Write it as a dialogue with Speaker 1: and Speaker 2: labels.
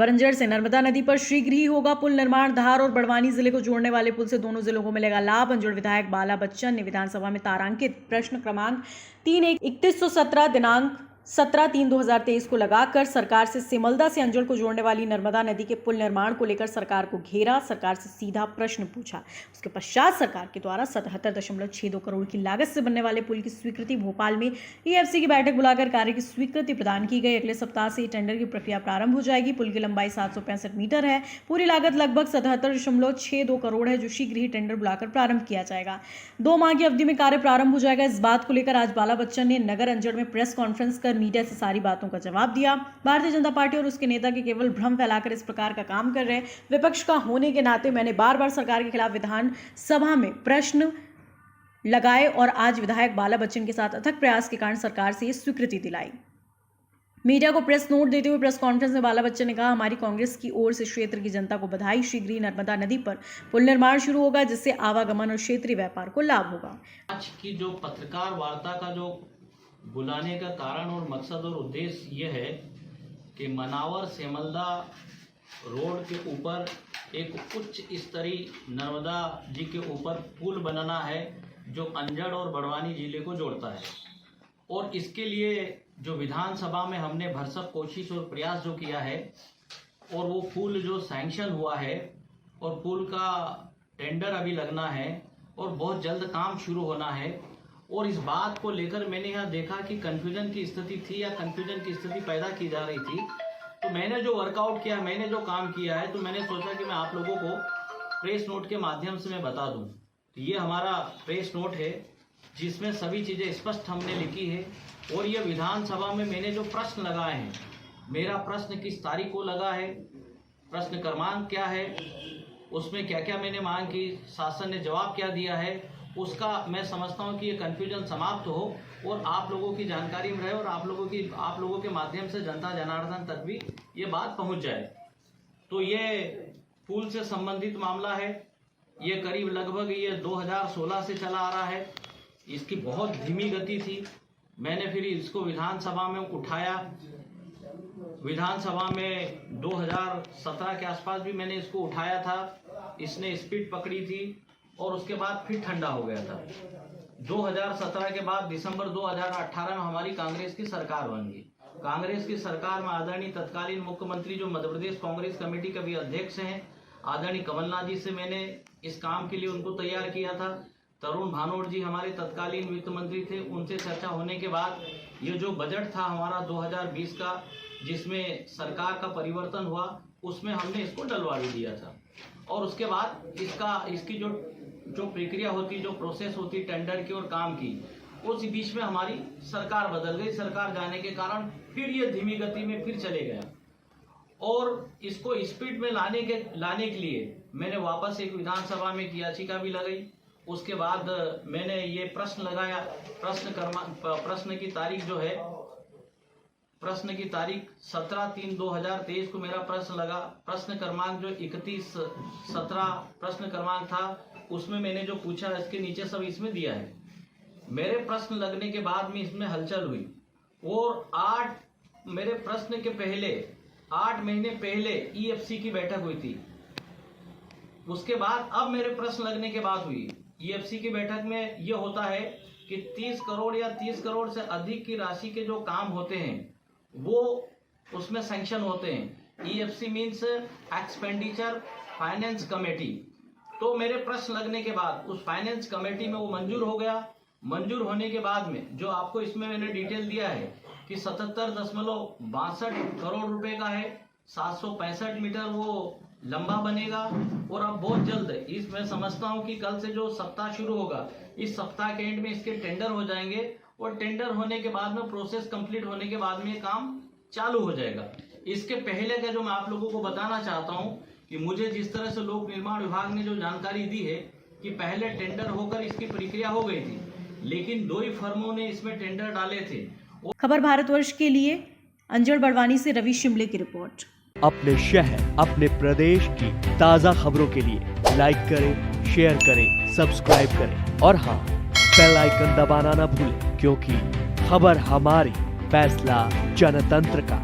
Speaker 1: खबर अंजड़ से। नर्मदा नदी पर शीघ्र ही होगा पुल निर्माण। धार और बड़वानी जिले को जोड़ने वाले पुल से दोनों जिलों को मिलेगा लाभ। अंजड़ विधायक बाला बच्चन ने विधानसभा में तारांकित प्रश्न क्रमांक 3117 दिनांक 17/3/2023 को लगाकर सरकार से सिमल्दा से अंजड़ को जोड़ने वाली नर्मदा नदी के पुल निर्माण को लेकर सरकार को घेरा। सरकार से सीधा प्रश्न पूछा। उसके पश्चात सरकार के द्वारा 77.62 करोड़ की लागत से बनने वाले पुल की स्वीकृति भोपाल में ईएफसी की बैठक बुलाकर कार्य की स्वीकृति प्रदान की गई। अगले सप्ताह से टेंडर की प्रक्रिया प्रारंभ हो जाएगी। पुल की लंबाई 765 मीटर है। पूरी लागत लगभग 77.62 करोड़ है, जो शीघ्र ही टेंडर बुलाकर प्रारंभ किया जाएगा। 2 माह की अवधि में कार्य प्रारंभ हो जाएगा। इस बात को लेकर आज बाला बच्चन ने नगर अंजड़ में प्रेस कॉन्फ्रेंस कर मीडिया से सारी बातों का जवाब दिया। भारतीय जनता पार्टी और उसके नेता के केवल भ्रम फैलाकर इस प्रकार का काम कर रहे हैं। विपक्ष का होने के नाते मैंने बार-बार सरकार के खिलाफ विधानसभा में प्रश्न लगाए और आज विधायक बाला बच्चन के साथ अथक प्रयास के कारण सरकार से ये स्वीकृति दिलाई। मीडिया को प्रेस नोट देते हुए प्रेस कॉन्फ्रेंस में बाला बच्चन ने कहा, हमारी कांग्रेस की ओर से क्षेत्र की जनता को बधाई। शीघ्र ही नर्मदा नदी पर पुल निर्माण शुरू होगा, जिससे आवागमन और क्षेत्रीय व्यापार को लाभ होगा।
Speaker 2: आज की जो पत्रकार वार्ता का जो बुलाने का कारण और मकसद और उद्देश्य ये है कि मनावर सेमल्दा रोड के ऊपर एक उच्च स्तरीय नर्मदा जी के ऊपर पुल बनाना है, जो अंजड़ और बड़वानी जिले को जोड़ता है। और इसके लिए जो विधानसभा में हमने भरसक कोशिश और प्रयास जो किया है, और वो पुल जो सैंक्शन हुआ है और पुल का टेंडर अभी लगना है और बहुत जल्द काम शुरू होना है। और इस बात को लेकर मैंने यहाँ देखा कि कन्फ्यूजन की स्थिति थी या कन्फ्यूजन की स्थिति पैदा की जा रही थी। तो मैंने जो वर्कआउट किया, मैंने जो काम किया है, तो मैंने सोचा कि मैं आप लोगों को प्रेस नोट के माध्यम से मैं बता दूं। तो ये हमारा प्रेस नोट है, जिसमें सभी चीज़ें स्पष्ट हमने लिखी है। और ये विधानसभा में मैंने जो प्रश्न लगाए हैं, मेरा प्रश्न किस तारीख को लगा है, प्रश्न क्रमांक क्या है, उसमें क्या क्या मैंने मांग की, शासन ने जवाब क्या दिया है, उसका मैं समझता हूँ कि ये कन्फ्यूजन समाप्त हो और आप लोगों की जानकारी में रहे और आप लोगों के माध्यम से जनता जनार्दन तक भी ये बात पहुँच जाए। तो ये पुल से संबंधित मामला है। ये करीब लगभग ये 2016 से चला आ रहा है। इसकी बहुत धीमी गति थी। मैंने फिर इसको विधानसभा में उठाया। विधानसभा में 2017 के आसपास भी मैंने इसको उठाया था। इसने स्पीड पकड़ी थी और उसके बाद फिर ठंडा हो गया था। 2017 के बाद दिसंबर 2018 में हमारी कांग्रेस की सरकार बन गई। कांग्रेस की सरकार में आदरणीय तत्कालीन मुख्यमंत्री जो मध्य प्रदेश कांग्रेस कमेटी के भी अध्यक्ष हैं, आदरणीय कमलनाथ जी से मैंने इस काम के लिए उनको तैयार किया था। तरुण भानोट जी हमारे तत्कालीन वित्त मंत्री थे, उनसे चर्चा होने के बाद ये जो बजट था हमारा 2020 का, जिसमें सरकार का परिवर्तन हुआ, उसमें हमने इसको डलवा भी दिया था। और उसके बाद इसकी जो प्रक्रिया होती, जो प्रोसेस होती टेंडर की और काम की, उस बीच में हमारी सरकार बदल गई। सरकार जाने के कारण फिर ये धीमी गति में फिर चले गया। और इसको स्पीड में लाने के लिए मैंने वापस एक विधानसभा में एक याचिका भी लगाई। उसके बाद मैंने ये प्रश्न लगाया। प्रश्न की तारीख जो है, प्रश्न की तारीख 17/3/2023 को मेरा प्रश्न लगा। प्रश्न क्रमांक जो 3117 प्रश्न क्रमांक था, उसमें मैंने जो पूछा इसके नीचे सब इसमें दिया है। मेरे प्रश्न लगने के बाद में इसमें हलचल हुई और मेरे प्रश्न के पहले 8 महीने पहले ईएफसी की बैठक हुई थी। उसके बाद अब मेरे प्रश्न लगने के बाद हुई ईएफसी की बैठक में यह होता है कि 30 करोड़ या 30 करोड़ से अधिक की राशि के जो काम होते हैं वो उसमें सैंक्शन होते हैं। EFC means expenditure finance committee. तो मेरे प्रश्न लगने के बाद उस फाइनेंस कमेटी में वो मंजूर हो गया। मंजूर होने के बाद में जो आपको इसमें मैंने डिटेल दिया है कि 77.62 करोड़ रुपए का है, 765 मीटर वो लंबा बनेगा। और अब बहुत जल्द मैं समझता हूँ कि कल से जो सप्ताह शुरू होगा, इस सप्ताह के एंड में इसके टेंडर हो जाएंगे और टेंडर होने के बाद में प्रोसेस कंप्लीट होने के बाद में काम चालू हो जाएगा। इसके पहले का जो मैं आप लोगों को बताना चाहता हूँ कि मुझे जिस तरह से लोक निर्माण विभाग ने जो जानकारी दी है कि पहले टेंडर होकर इसकी प्रक्रिया हो गई थी, लेकिन 2 ही फर्मों ने इसमें टेंडर डाले थे।
Speaker 1: खबर भारतवर्ष के लिए अंजड़ बड़वानी से रवि शिमले की रिपोर्ट।
Speaker 3: अपने शहर, अपने प्रदेश की ताज़ा खबरों के लिए लाइक करें, शेयर करें, सब्सक्राइब करें और हाँ, बेल आइकन दबाना ना भूलें, क्योंकि खबर हमारी, फैसला जनतंत्र का।